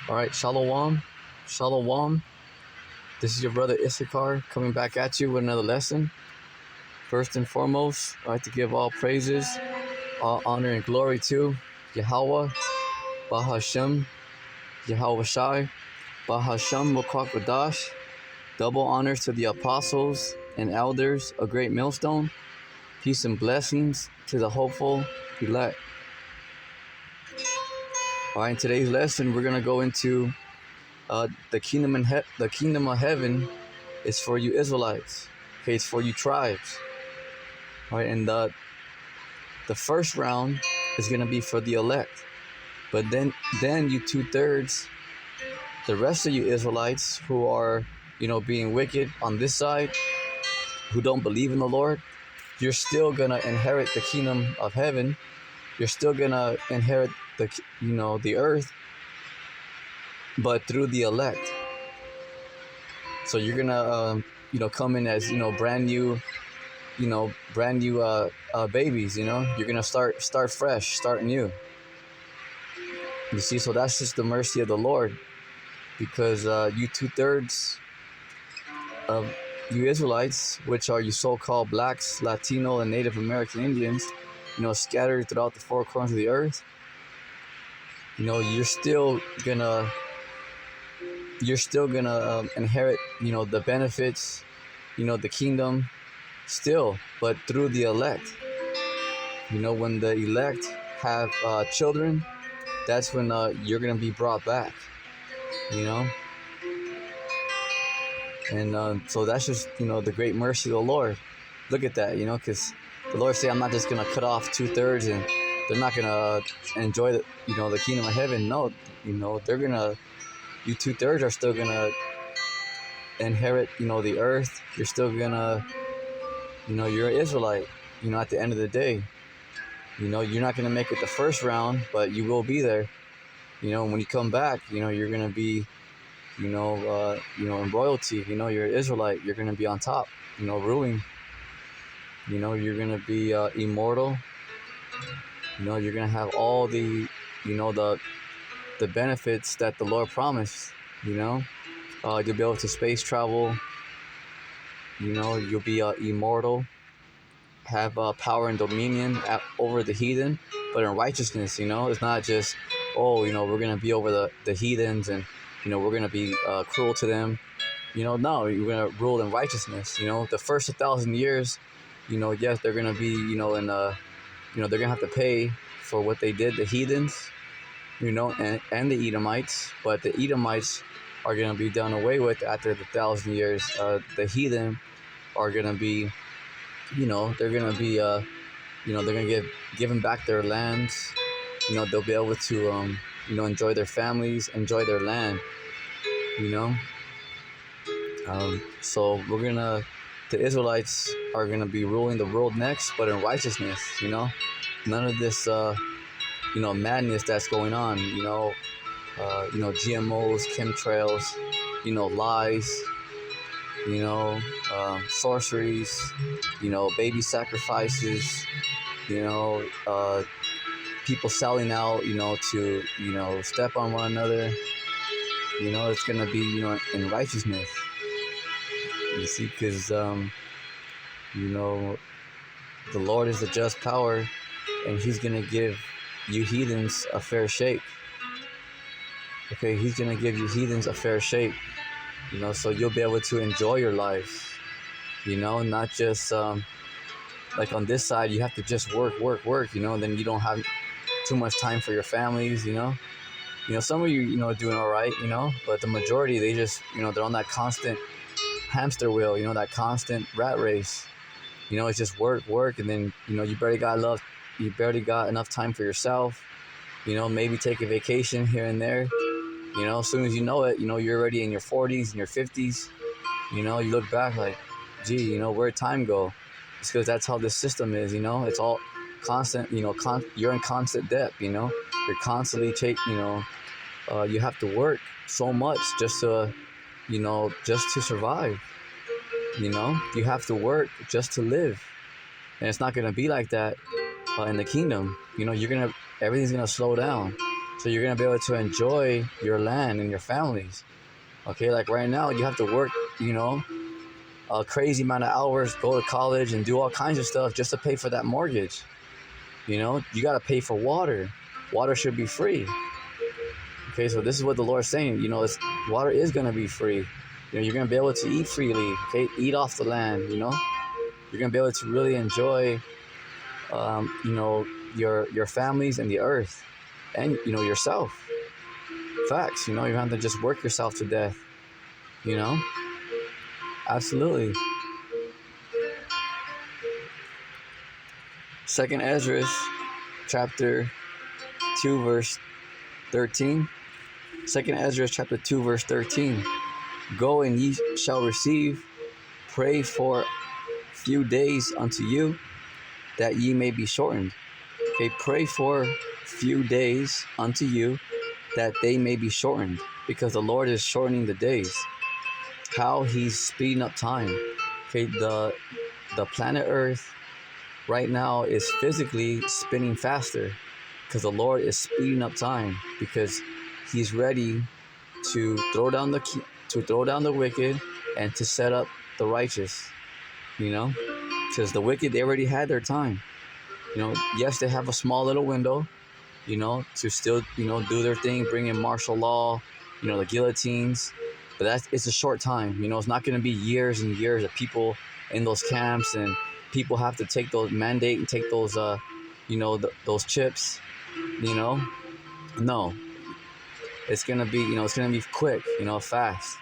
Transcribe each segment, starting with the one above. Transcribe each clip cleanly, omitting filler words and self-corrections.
All right, Shalom, Shalom. This is your brother Issachar coming back at you with another lesson. First and foremost, I'd like to give all praises, all honor and glory to Yahweh, Bahashem, Yahweh Shai, Bahashem Mokwakadash. Double honors to the apostles and elders, a great millstone. Peace and blessings to the hopeful elect. All right, in today's lesson, we're gonna go into the kingdom of heaven is for you Israelites. Okay, it's for you tribes. All right, and the first round is gonna be for the elect. But then you 2/3, the rest of you Israelites who are being wicked on this side, who don't believe in the Lord, you're still gonna inherit the kingdom of heaven. You're still gonna inherit the earth, but through the elect. So you're gonna come in as brand new babies. You're gonna start fresh, start new. You see, so that's just the mercy of the Lord, because you 2/3 of you Israelites, which are you so-called blacks, Latino, and Native American Indians, scattered throughout the four corners of the earth, you're still gonna inherit the benefits, the kingdom still, but through the elect. When the elect have children, that's when you're gonna be brought back. And so that's just the great mercy of the Lord. Look at that, because the Lord say, I'm not just gonna cut off 2/3 and they're not gonna enjoy the kingdom of heaven. No, they're gonna, you 2/3 are still gonna inherit the earth. You're still gonna, you're an Israelite. At the end of the day, you're not gonna make it the first round, but you will be there. When you come back, you're gonna be in royalty. You're an Israelite. You're gonna be on top, ruling. You're gonna be immortal. You're gonna have all the the benefits that the Lord promised. You'll be able to space travel. You'll be immortal, have power and dominion over the heathen, but in righteousness. It's not just, we're gonna be over the heathens and we're gonna be cruel to them. No, you're gonna rule in righteousness. The first 1,000 years, yes, they're gonna be they're gonna have to pay for what they did, the heathens, and the Edomites. But the Edomites are gonna be done away with after the 1,000 years. The heathen are gonna be, they're gonna be, they're gonna get given back their lands. They'll be able to, enjoy their families, enjoy their land. So the Israelites are gonna be ruling the world next, but in righteousness. None of this, madness that's going on. GMOs, chemtrails, lies, sorceries, baby sacrifices, people selling out, to, step on one another. It's gonna be, in righteousness. You see, because, the Lord is the just power, and He's gonna give you heathens a fair shake. Okay, He's gonna give you heathens a fair shake. So you'll be able to enjoy your life. Not just like on this side, you have to just work. Then you don't have too much time for your families. Some of you, doing all right. But the majority, they just, they're on that constant hamster wheel. That constant rat race. It's just work, and then you barely got enough time for yourself. Maybe take a vacation here and there. As soon as you know it, you're already in your 40s and your 50s. You look back like, gee, where'd time go? It's because that's how this system is. It's all constant. You're in constant debt. You're constantly you have to work so much just to survive. You have to work just to live, and it's not gonna be like that in the kingdom. Everything's gonna slow down. So you're gonna be able to enjoy your land and your families. Okay, like right now you have to work, you know, a crazy amount of hours, go to college and do all kinds of stuff just to pay for that mortgage. You know, you gotta pay for water. Water should be free. Okay, so this is what the Lord's saying. You know, water is gonna be free. You know, you're gonna be able to eat freely. Okay, eat off the land. You know, you're gonna be able to really enjoy, you know, your families and the earth, and you know yourself. Facts. You know, you don't have to just work yourself to death. You know, absolutely. Second Esdras, chapter 2, verse 13. Second Esdras, chapter 2, verse 13. Go and ye shall receive. Pray for few days unto you, that ye may be shortened. Okay, pray for few days unto you, that they may be shortened, because the Lord is shortening the days. How He's speeding up time. Okay, the planet Earth right now is physically spinning faster, because the Lord is speeding up time, because He's ready to throw down the wicked and to set up the righteous. You know, because the wicked, they already had their time. You know, yes, they have a small little window, you know, to still, you know, do their thing, bring in martial law, you know, the guillotines, but it's a short time. You know, it's not going to be years and years of people in those camps, and people have to take those mandate and take those, you know, those chips. You know, no, it's gonna be, you know, it's gonna be quick, you know, fast.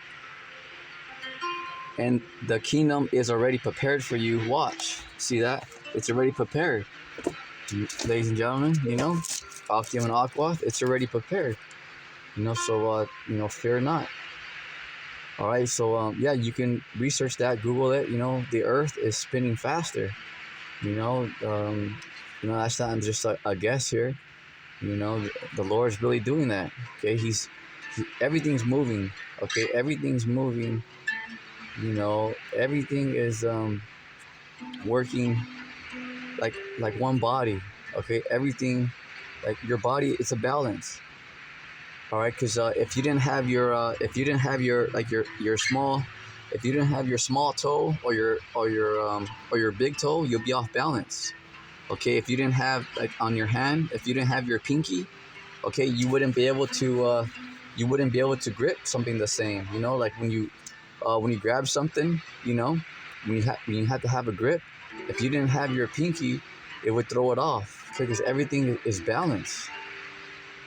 And the kingdom is already prepared for you. Watch, see that? It's already prepared, ladies and gentlemen. You know, Akim and Akwath, it's already prepared. You know, so you know, fear not. All right, so yeah, you can research that, Google it. You know, the Earth is spinning faster. You know, that's not just a guess here. You know, the Lord's really doing that. Okay, everything's moving. Okay, everything's moving. You know, everything is working like one body. Okay, everything, like your body, it's a balance. All right, because if you didn't have your like your small, if you didn't have your small toe or your big toe, you'll be off balance. Okay, if you didn't have, like, on your hand, if you didn't have your pinky, okay, you wouldn't be able to grip something the same. You know, like when you grab something, you know, when you have to have a grip, if you didn't have your pinky, it would throw it off, because everything is balanced.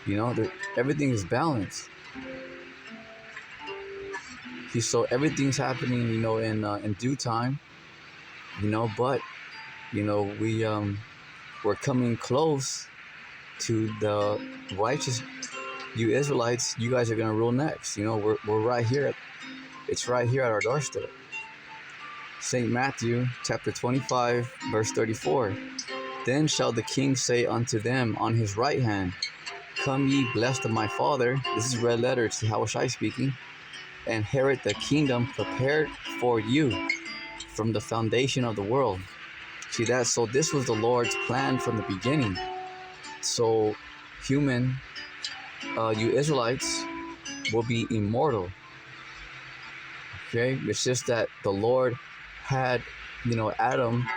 You know, everything is balanced. So everything's happening, you know, in due time. You know, but you know, we're coming close to the righteous. You Israelites, you guys are gonna rule next. You know, we're right here. It's right here at our doorstep. St. Matthew, chapter 25, verse 34. Then shall the king say unto them on his right hand, Come ye blessed of my Father. This is red letter to Hawashai speaking. Inherit the kingdom prepared for you from the foundation of the world. See that? So this was the Lord's plan from the beginning. So you Israelites will be immortal. Okay? It's just that the Lord had, you know, Adam,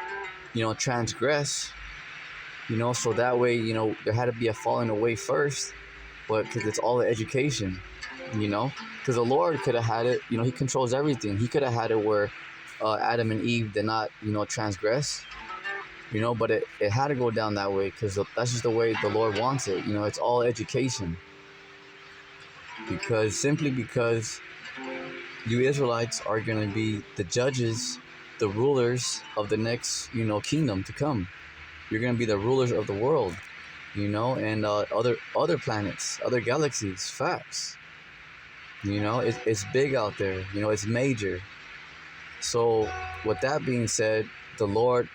you know, transgress, you know, so that way, you know, there had to be a falling away first, but because it's all the education, you know, because the Lord could have had it, you know, He controls everything. He could have had it where Adam and Eve did not, you know, transgress, you know, but it had to go down that way, because that's just the way the Lord wants it. You know, it's all education. Simply because you Israelites are going to be the judges, the rulers of the next, you know, kingdom to come. You're going to be the rulers of the world, you know, and other planets, other galaxies. Facts. You know, it's big out there. You know, it's major. So with that being said, the Lord,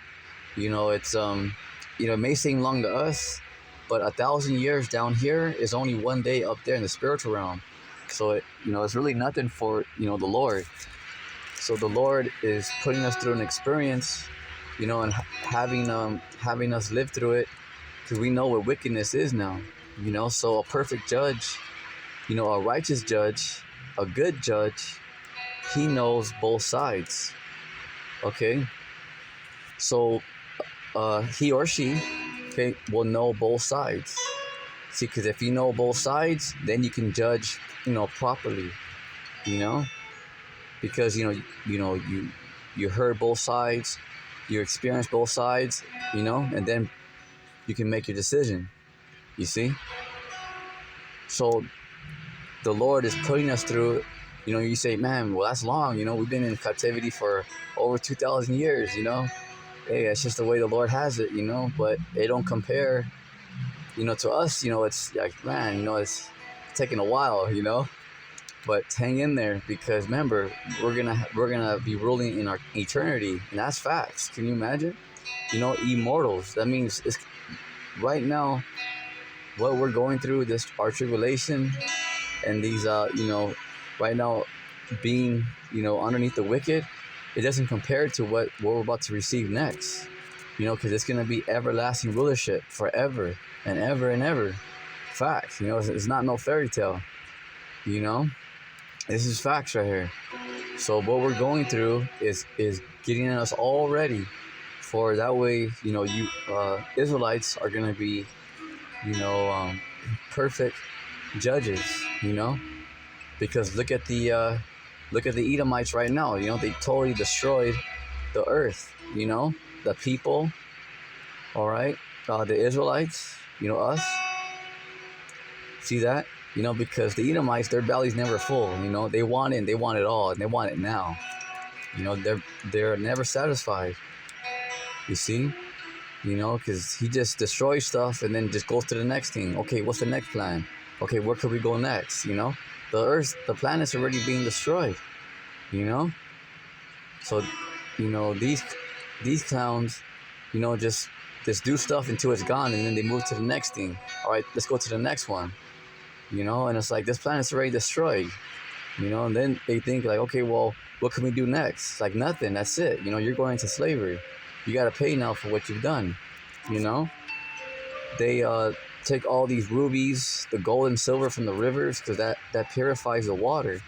you know, it's you know, it may seem long to us, but 1,000 years down here is only one day up there in the spiritual realm. So you know, it's really nothing for, you know, the Lord. So the Lord is putting us through an experience, you know, and having us live through it, because we know what wickedness is now. So a perfect judge, a righteous judge, a good judge, he knows both sides. Okay, so he or she, okay, will know both sides. See, because if you know both sides, then you can judge, properly. You know, because you heard both sides, you experienced both sides, and then you can make your decision. You see, so the Lord is putting us through. You say, man, well, that's long. We've been in captivity for over 2,000 years. Hey, that's just the way the Lord has it. But it don't compare, to us. It's like, man, it's taking a while. But hang in there, because remember, we're gonna be ruling in our eternity, and that's facts. Can you imagine? Immortals. That means it's right now what we're going through, this our tribulation, and these right now being underneath the wicked, it doesn't compare to what we're about to receive next. Because it's gonna be everlasting rulership forever and ever and ever. Facts. It's not no fairy tale. This is facts right here. So what we're going through is getting us all ready for that way. You Israelites are gonna be perfect judges. Because look at the Edomites right now. They totally destroyed the earth. The people. All right, the Israelites. Us. See that? Because the Edomites, their belly's never full. They want it, and they want it all, and they want it now. They're never satisfied. You see? Because he just destroys stuff and then just goes to the next thing. Okay, what's the next plan? Okay, where could we go next? The earth, the planet's already being destroyed. So, these clowns, just do stuff until it's gone, and then they move to the next thing. All right, let's go to the next one. And it's like, this planet's already destroyed. And then they think like, okay, well, what can we do next? It's like, nothing. That's it. You're going into slavery. You got to pay now for what you've done. They take all these rubies, the gold and silver from the rivers, because that purifies the water.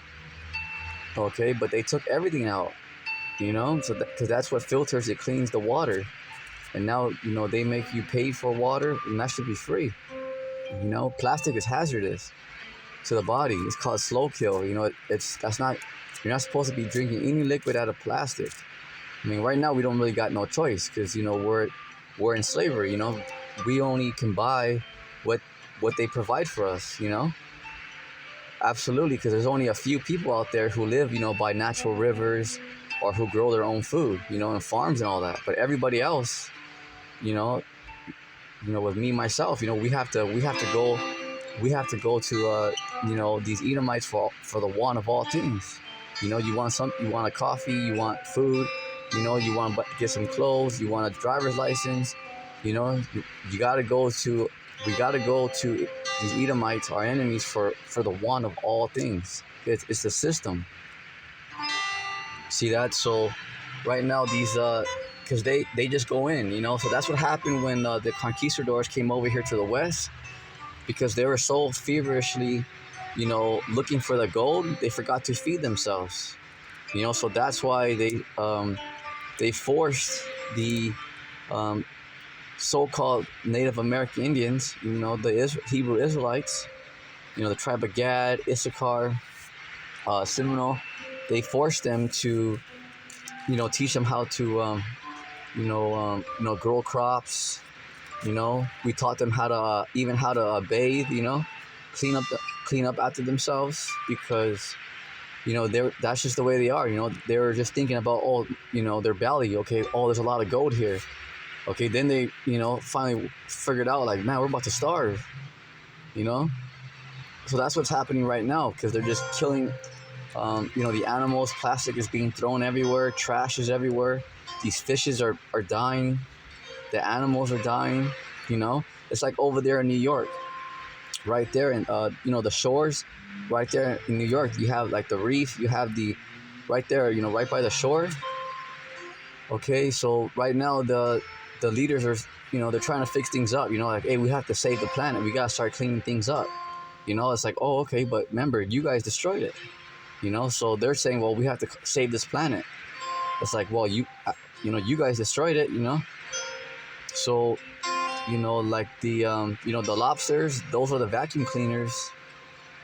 Okay, but they took everything out. So because that's what filters, it cleans the water. And now they make you pay for water, and that should be free. Plastic is hazardous to the body. It's called slow kill. You're not supposed to be drinking any liquid out of plastic. I mean, right now we don't really got no choice, because we're in slavery. We only can buy what they provide for us. Absolutely, because there's only a few people out there who live by natural rivers, or who grow their own food, in farms and all that. But everybody else, with me myself, we have to go to these Edomites for the want of all things. You want a coffee, you want food, you want to get some clothes, you want a driver's license. We gotta go to these Edomites, our enemies, for the want of all things. It's the system. See that? So right now these because they just go in, so that's what happened when the conquistadors came over here to the west, because they were so feverishly looking for the gold, they forgot to feed themselves. So that's why they forced the so-called Native American Indians, the Hebrew Israelites, the tribe of Gad, Issachar, Seminole. They forced them to teach them how to grow crops. We taught them how to bathe, clean up after themselves, because that's just the way they are. They were just thinking about their belly. Okay, there's a lot of gold here. Okay, then they finally figured out, like, man, we're about to starve. So that's what's happening right now, because they're just killing the animals. Plastic is being thrown everywhere, trash is everywhere. These fishes are dying, the animals are dying. It's like over there in New York, right there in the shores, right there in New York, you have like the reef, you have the right there, right by the shore. Okay, so right now the leaders are they're trying to fix things up. Like, hey, we have to save the planet. We gotta start cleaning things up. It's like, oh, okay, but remember, you guys destroyed it. So they're saying, well, we have to save this planet. It's like, well, you guys destroyed it. So, like the lobsters, those are the vacuum cleaners.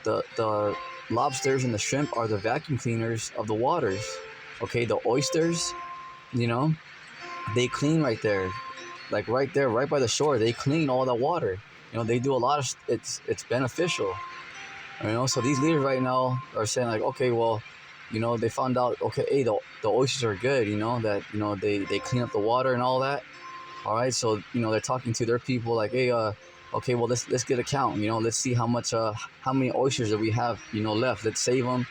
The lobsters and the shrimp are the vacuum cleaners of the waters. Okay, the oysters, they clean right there, like right there, right by the shore. They clean all that water. They do a lot of. It's beneficial. So these leaders right now are saying like, okay, well, they found out, okay, hey, the oysters are good. That they clean up the water and all that. All right, so they're talking to their people like, hey, okay, well, let's get a count. Let's see how many oysters that we have left. Let's save them.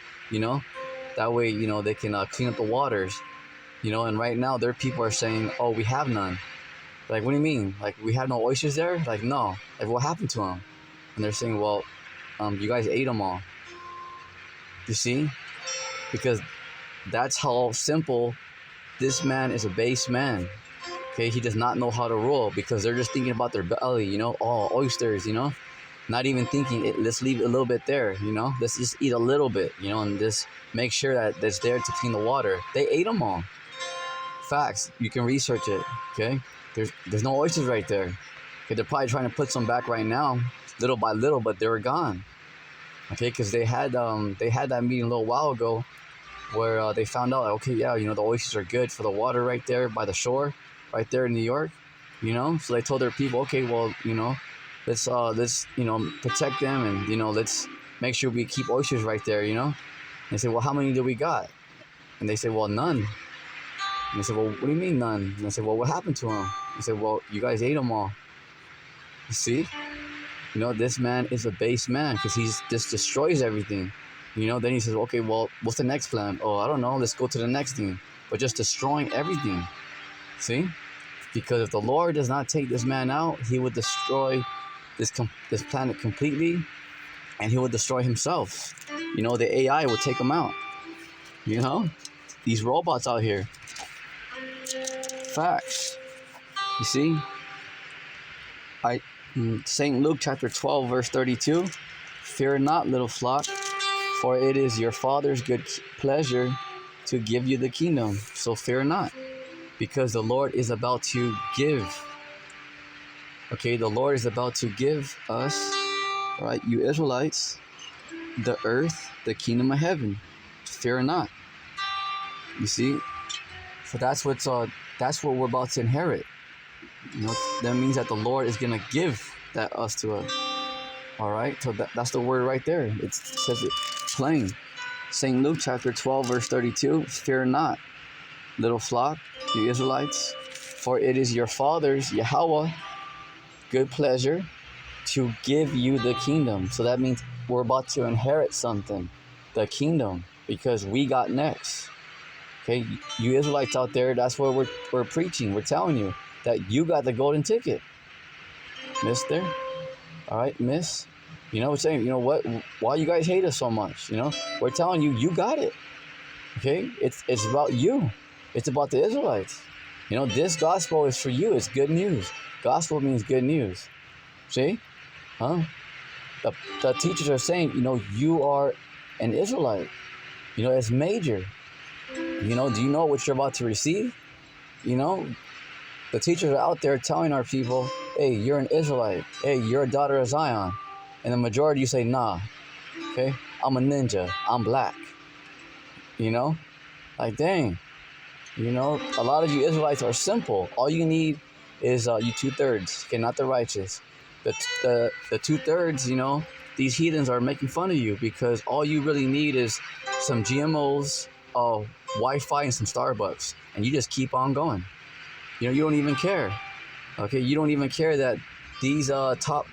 That way they can clean up the waters. And right now their people are saying, oh, we have none. Like, what do you mean? Like, we have no oysters there? Like, no. Like, what happened to them? And they're saying, well, you guys ate them all. You see? Because that's how simple this man is. A base man. Okay, he does not know how to rule because they're just thinking about their belly, oh, oysters, not even thinking, let's leave it a little bit there, let's just eat a little bit, and just make sure that it's there to clean the water. They ate them all. Facts. You can research it. Okay, there's no oysters right there. Okay, they're probably trying to put some back right now, little by little, but they were gone. Okay, because they had that meeting a little while ago where they found out, okay, yeah, the oysters are good for the water right there by the shore, right there in New York. So they told their people, okay, well, let's protect them, and let's make sure we keep oysters right there. And they say, well, how many do we got? And they say, well, none. And they said, well, what do you mean none? And I said, well, what happened to them? They said, well, you guys ate them all. You see? This man is a base man because he just destroys everything. Then he says, okay, well, what's the next plan? Oh, I don't know. Let's go to the next thing. But just destroying everything. See? Because if the Lord does not take this man out, he would destroy this planet completely, and he would destroy himself. The AI would take him out. These robots out here. Facts. You see? St. Luke chapter 12, verse 32. Fear not, little flock, for it is your Father's good pleasure to give you the kingdom. So fear not, because the Lord is about to give. Okay, the Lord is about to give us, right, you Israelites, the earth, the kingdom of heaven. Fear not. You see? So that's what we're about to inherit. That means that the Lord is gonna give us to us. All right, so that's the word right there. It says it plain. St. Luke chapter 12, verse 32. Fear not, little flock, you Israelites, for it is your Father's, Yahweh, good pleasure to give you the kingdom. So that means we're about to inherit something, the kingdom, because we got next. Okay, you Israelites out there, that's what we're preaching. We're telling you that you got the golden ticket, mister. All right, miss. We're saying, what? Why you guys hate us so much? We're telling you, you got it. Okay, it's about you. It's about the Israelites. This gospel is for you. It's good news. Gospel means good news. See? Huh? The teachers are saying, you are an Israelite. It's major. Do you know what you're about to receive? The teachers are out there telling our people, hey, you're an Israelite. Hey, you're a daughter of Zion. And the majority, you say, nah. Okay? I'm a ninja. I'm black. Like, dang. A lot of you Israelites are simple. All you need is you 2/3. Okay, not the righteous. The 2/3, these heathens are making fun of you because all you really need is some GMOs, Wi-Fi, and some Starbucks. And you just keep on going. You don't even care. Okay, you don't even care that these top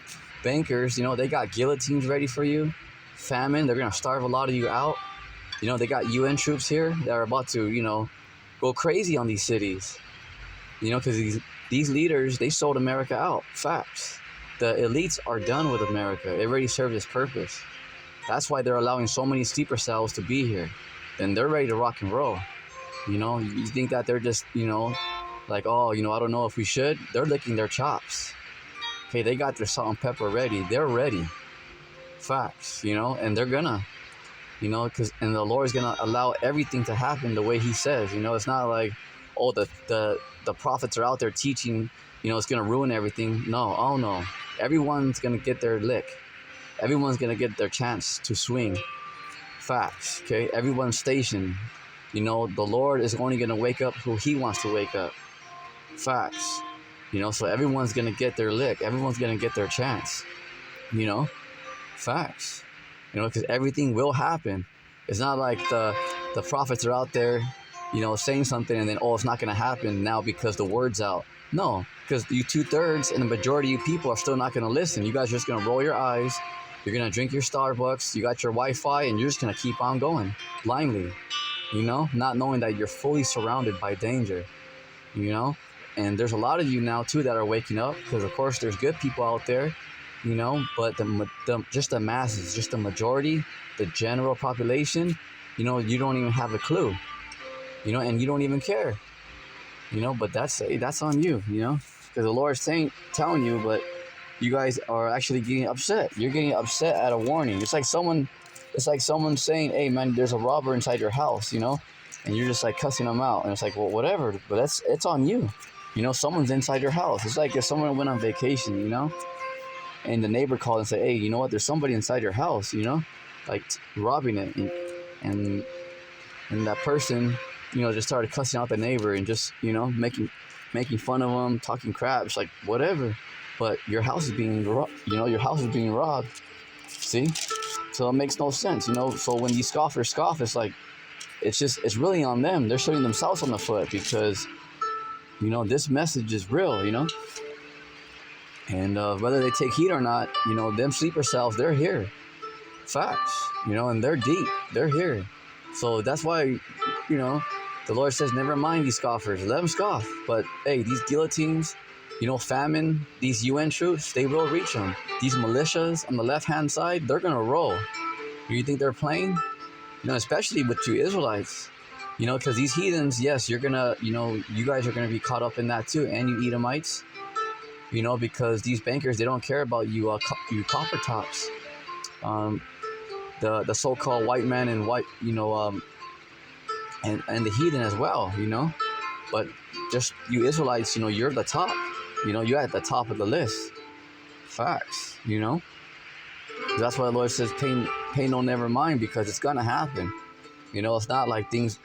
bankers, they got guillotines ready for you. Famine, they're going to starve a lot of you out. They got UN troops here that are about to, go crazy on these cities. Because these leaders, they sold America out. Facts. The elites are done with America. They already served its purpose. That's why they're allowing so many sleeper cells to be here. And they're ready to rock and roll. You think that they're just, like, oh, I don't know if we should. They're licking their chops. Okay, they got their salt and pepper ready. They're ready. Facts, and they're gonna, and the Lord's gonna allow everything to happen the way He says. It's not like, oh, the prophets are out there teaching, it's gonna ruin everything. No, oh no, everyone's gonna get their lick. Everyone's gonna get their chance to swing. Facts, okay? Everyone's stationed. The Lord is only gonna wake up who He wants to wake up. Facts, so everyone's gonna get their lick. Everyone's gonna get their chance. Facts. Because everything will happen. It's not like the prophets are out there, saying something and then, oh, it's not going to happen now because the word's out. No, because you 2/3 and the majority of you people are still not going to listen. You guys are just going to roll your eyes. You're going to drink your Starbucks. You got your Wi-Fi and you're just going to keep on going blindly, not knowing that you're fully surrounded by danger, And there's a lot of you now, too, that are waking up because, of course, there's good people out there. But just the masses, just the majority, the general population, you don't even have a clue, and you don't even care, but that's on you, because the Lord's telling you, but you guys are actually getting upset. You're getting upset at a warning. It's like someone saying, hey man, there's a robber inside your house, and you're just like cussing them out, and it's like, well, whatever, but it's on you, someone's inside your house. It's like if someone went on vacation, and the neighbor called and said, hey, you know what, there's somebody inside your house, like robbing it. And that person, just started cussing out the neighbor and just, making fun of him, talking crap. It's like, whatever. But your house is being robbed. See? So it makes no sense, So when these scoffers scoff, it's like, it's really on them. They're shooting themselves on the foot because, this message is real, And whether they take heed or not, them sleeper cells, they're here. Facts, and they're deep. They're here. So that's why, the Lord says, never mind these scoffers. Let them scoff. But, hey, these guillotines, famine, these UN troops, they will reach them. These militias on the left-hand side, they're going to roll. You think they're playing? Especially with you Israelites. Because these heathens, yes, you're going to, you guys are going to be caught up in that too. And you Edomites. Because these bankers, they don't care about you, you copper tops, the so-called white man and white, and the heathen as well, but just you Israelites, you're the top, you're at the top of the list. Facts, that's why the Lord says, pay no never mind, because it's gonna happen. It's not like things,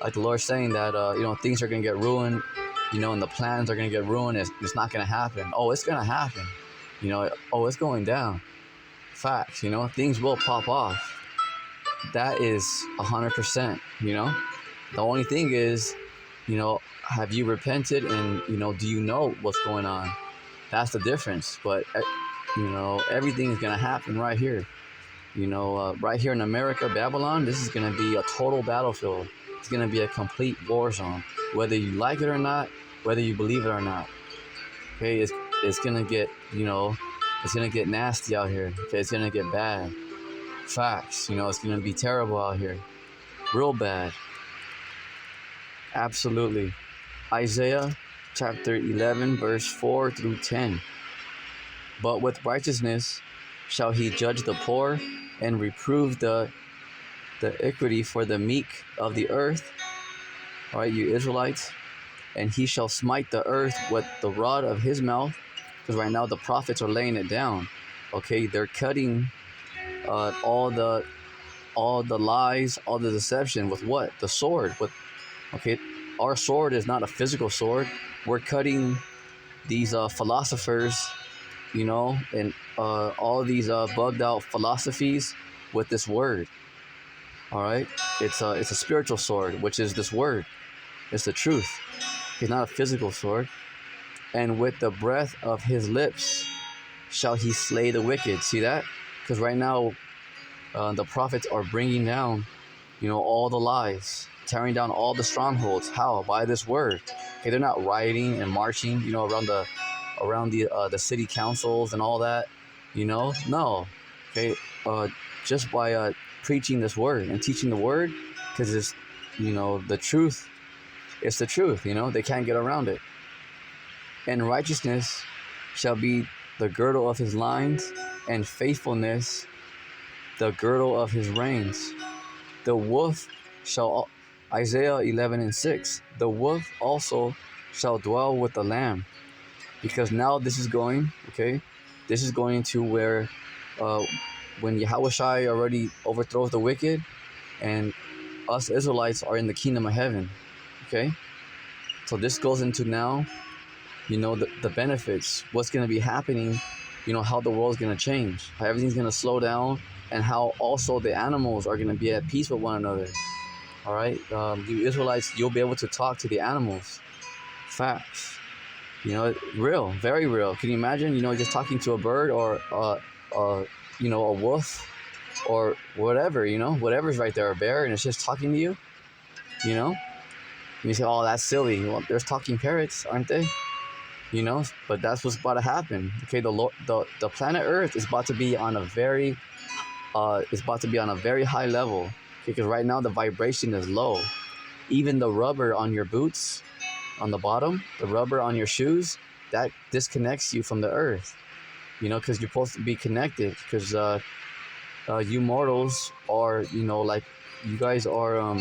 like the Lord's saying that, things are gonna get ruined. And the plans are going to get ruined. It's not going to happen. Oh, it's going to happen. Oh, it's going down. Facts, things will pop off. That is 100%, The only thing is, have you repented and, do you know what's going on? That's the difference. But, everything is going to happen right here. Right here in America, Babylon, this is going to be a total battlefield. It's going to be a complete war zone. Whether you like it or not, whether you believe it or not. Okay, it's gonna get, it's gonna get nasty out here. Okay, it's gonna get bad. Facts, it's gonna be terrible out here. Real bad. Absolutely. Isaiah chapter 11, verse 4 through 10. But with righteousness shall he judge the poor and reprove the equity for the meek of the earth. All right, you Israelites. And he shall smite the earth with the rod of his mouth. Because right now the prophets are laying it down. Okay, they're cutting all the lies, all the deception with what? The sword. Okay, our sword is not a physical sword. We're cutting these philosophers, and all these bugged out philosophies with this word. All right, it's a spiritual sword, which is this word. It's the truth. It's not a physical sword. And with the breath of his lips shall he slay the wicked. See that? Because right now, the prophets are bringing down, all the lies, tearing down all the strongholds. How? By this word. Okay, they're not rioting and marching, around the city councils and all that. No. Okay, just by preaching this word and teaching the word, because it's, the truth. It's the truth, they can't get around it. And righteousness shall be the girdle of his loins, and faithfulness the girdle of his reins. The wolf shall, Isaiah 11:6, the wolf also shall dwell with the lamb. Because now this is going, okay, this is going to where when Yahushua already overthrows the wicked, and us Israelites are in the kingdom of heaven, okay? So this goes into now, the benefits, what's going to be happening, how the world's going to change, how everything's going to slow down, and how also the animals are going to be at peace with one another. All right, you Israelites, you'll be able to talk to the animals. Facts. Real, very real. Can you imagine, just talking to a bird or, a wolf or whatever, whatever's right there, a bear, and it's just talking to you, And you say, oh, that's silly. Well, there's talking parrots, aren't they? But that's what's about to happen. Okay, the planet Earth is about to be on a very high level. Because right now the vibration is low. Even the rubber on your boots, on the bottom, the rubber on your shoes, that disconnects you from the earth. Because you're supposed to be connected. Because you mortals are, like you guys are,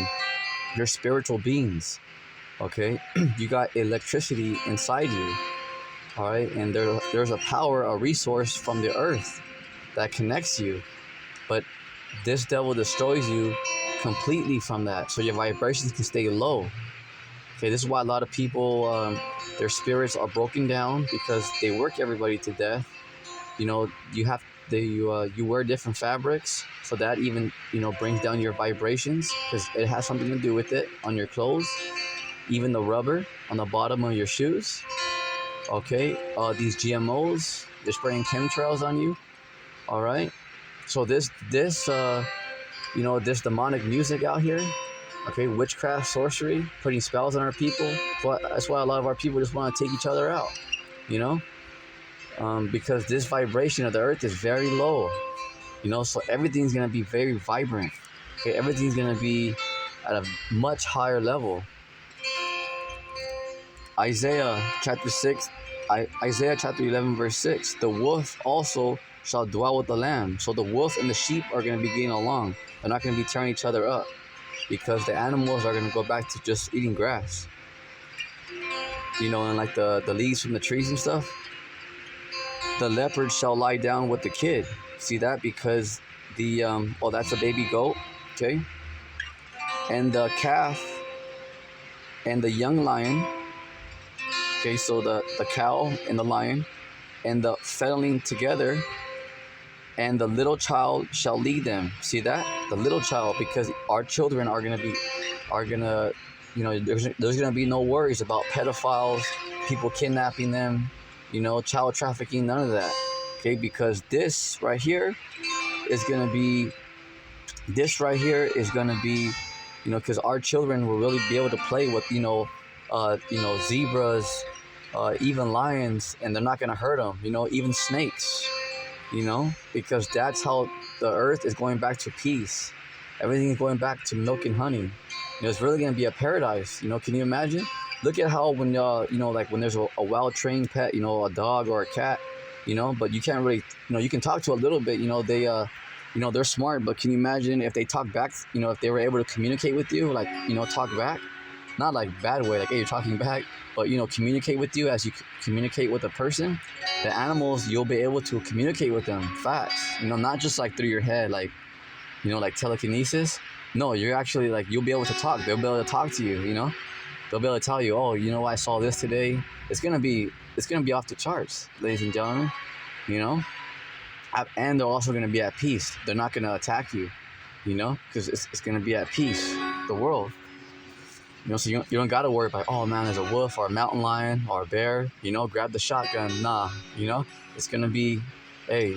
you're spiritual beings. Okay, you got electricity inside you. All right, and there's a power, a resource from the earth that connects you. But this devil destroys you completely from that, so your vibrations can stay low. Okay, this is why a lot of people, their spirits are broken down, because they work everybody to death. You wear different fabrics, so that even brings down your vibrations, because it has something to do with it on your clothes, even the rubber on the bottom of your shoes. Okay, these GMOs, they're spraying chemtrails on you. All right, so this demonic music out here, okay, witchcraft, sorcery, putting spells on our people. That's why a lot of our people just want to take each other out, because this vibration of the earth is very low, so everything's gonna be very vibrant. Okay, everything's gonna be at a much higher level. Isaiah chapter 11 verse 6, the wolf also shall dwell with the lamb. So the wolf and the sheep are going to be getting along. They're not going to be tearing each other up, because the animals are going to go back to just eating grass. And like the leaves from the trees and stuff. The leopard shall lie down with the kid. See that? Because that's a baby goat, okay? And the calf and the young lion. Okay, so the cow and the lion and the fatling together, and the little child shall lead them. See that? The little child, because our children are gonna, there's gonna be no worries about pedophiles, people kidnapping them, child trafficking, none of that. Okay, because this right here is gonna be, because our children will really be able to play with, zebras, even lions, and they're not going to hurt them, even snakes, because that's how the earth is going back to peace. Everything is going back to milk and honey. It's really going to be a paradise. Can you imagine? Look at how when, like when there's a well-trained pet, a dog or a cat, but you can't really, you can talk to a little bit, they're smart, but can you imagine if they talk back, if they were able to communicate with you, like, talk back? Not like bad way, like, hey, you're talking back, but, communicate with you as you communicate with a person. The animals, you'll be able to communicate with them fast, not just like through your head, like, like telekinesis. No, you're actually like, you'll be able to talk. They'll be able to talk to you, They'll be able to tell you, oh, I saw this today. It's gonna be off the charts, ladies and gentlemen, And they're also gonna be at peace. They're not gonna attack you, because it's gonna be at peace, the world. So you don't got to worry about, oh man, there's a wolf or a mountain lion or a bear, grab the shotgun. Nah, it's going to be, hey,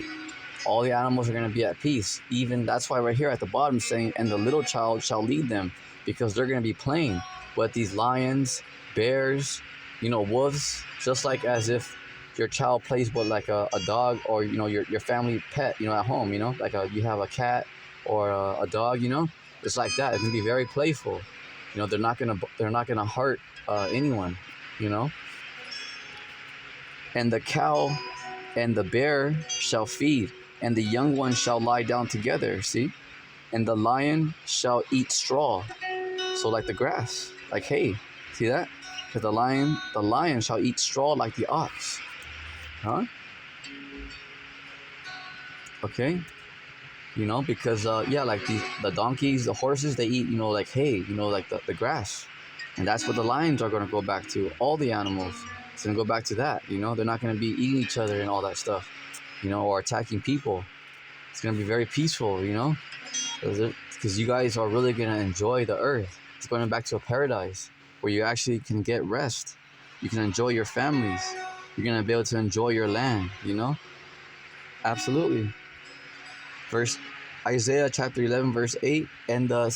all the animals are going to be at peace. Even that's why right here at the bottom saying, and the little child shall lead them, because they're going to be playing with these lions, bears, wolves, just like as if your child plays with like a dog or, your family pet, at home, like you have a cat or a dog, it's like that. It can be very playful. they're not gonna hurt anyone. You know, and the cow and the bear shall feed, and the young ones shall lie down together. See, and the lion shall eat straw, so like the grass, like hay. See that? Because the lion shall eat straw like the ox. Huh? Okay. Because yeah, like the donkeys, the horses, they eat, like hay, like the grass. And that's what the lions are going to go back to. All the animals, it's going to go back to that. They're not going to be eating each other and all that stuff, or attacking people. It's going to be very peaceful, because you guys are really going to enjoy the earth. It's going back to a paradise where you actually can get rest. You can enjoy your families. You're going to be able to enjoy your land, Absolutely. Verse Isaiah chapter 11 verse 8, and the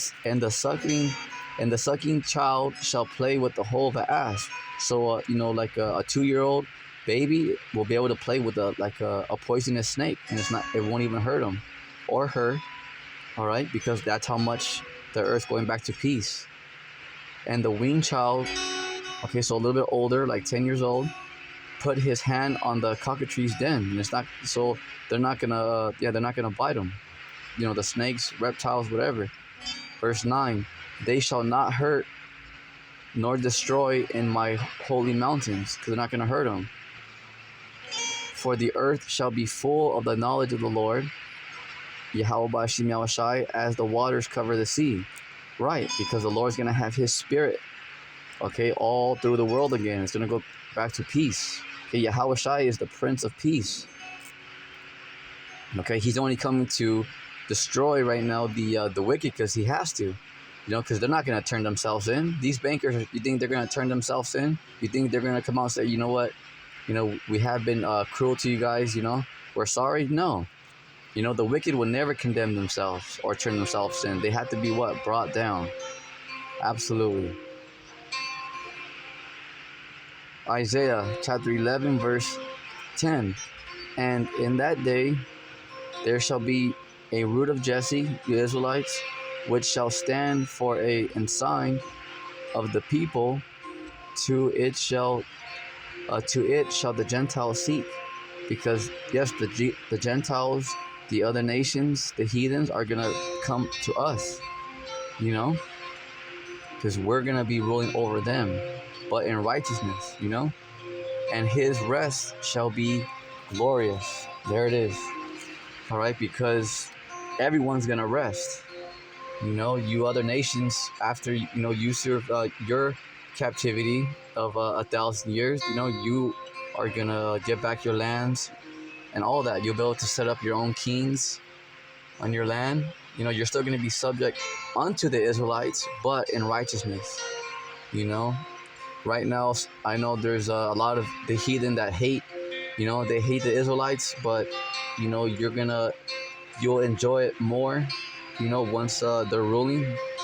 sucking child shall play with the hole of an asp. So like a 2-year-old baby will be able to play with a poisonous snake, and it won't even hurt him or her. All right, because that's how much the earth's going back to peace. And the weaned child, okay, so a little bit older, like 10 years old, put his hand on the cockatrice's den, and it's not so they're not gonna bite him. The snakes, reptiles, whatever. Verse 9, they shall not hurt nor destroy in my holy mountains, because they're not gonna hurt them. For the earth shall be full of the knowledge of the Lord, Yahweh Bashim Yahushai, as the waters cover the sea. Right, because the Lord's gonna have His Spirit, okay, all through the world again. It's gonna go back to peace. Okay, Yahweh Shai is the Prince of Peace. Okay, He's only coming to destroy right now the wicked because He has to, because they're not gonna turn themselves in. These bankers, you think they're gonna turn themselves in? You think they're gonna come out and say, you know what, we have been cruel to you guys, we're sorry? No. The wicked will never condemn themselves or turn themselves in. They have to be what? Brought down. Absolutely. Isaiah chapter 11 verse 10. And in that day there shall be a root of Jesse, the Israelites, which shall stand for a ensign of the people. To it shall the Gentiles seek, because yes, the Gentiles, the other nations, the heathens are gonna come to us, because we're gonna be ruling over them, but in righteousness, and His rest shall be glorious. There it is. All right, because everyone's gonna rest. You other nations, after you serve your captivity of 1,000 years, you are gonna get back your lands and all that. You'll be able to set up your own kings on your land. You're still gonna be subject unto the Israelites, but in righteousness. Right now, I know there's a lot of the heathen that hate. They hate the Israelites, but you'll enjoy it more. Once they're ruling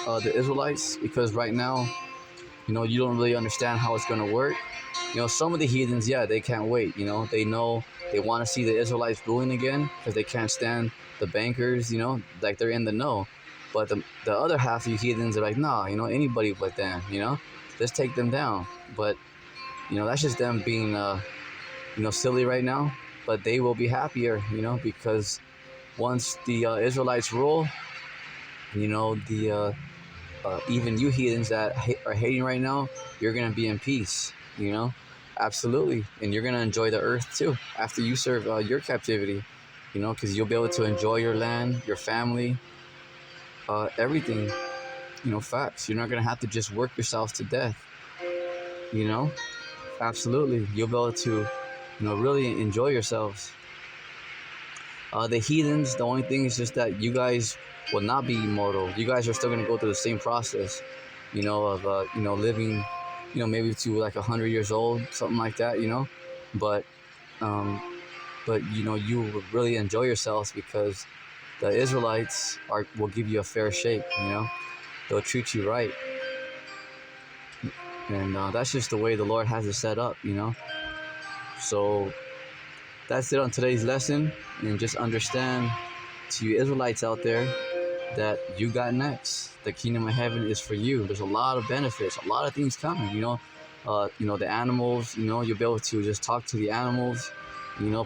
the Israelites, because right now, you don't really understand how it's gonna work. Some of the heathens, yeah, they can't wait. They know they want to see the Israelites ruling again because they can't stand the bankers. Like they're in the know. But the other half of you heathens are like, nah, anybody but them. Let's take them down. But that's just them being silly right now. But they will be happier, because once the Israelites rule, the even you heathens that are hating right now, you're gonna be in peace. Absolutely, and you're gonna enjoy the earth too after you serve your captivity. Because you'll be able to enjoy your land, your family, everything. Facts. You're not gonna have to just work yourself to death. Absolutely, you'll be able to, really enjoy yourselves. The heathens, the only thing is just that you guys will not be immortal. You guys are still gonna go through the same process, of living, maybe to like 100 years old, something like that, But you will really enjoy yourselves because the Israelites will give you a fair shake. They'll treat you right, and that's just the way the Lord has it set up. So that's it on today's lesson, and just understand, to you Israelites out there, that you got next. The kingdom of heaven is for you. There's a lot of benefits, a lot of things coming. The animals. You'll be able to just talk to the animals.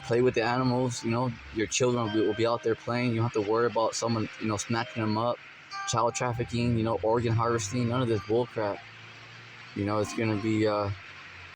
Play with the animals. Your children will be out there playing. You don't have to worry about someone snatching them up, child trafficking. Organ harvesting. None of this bull crap. It's gonna be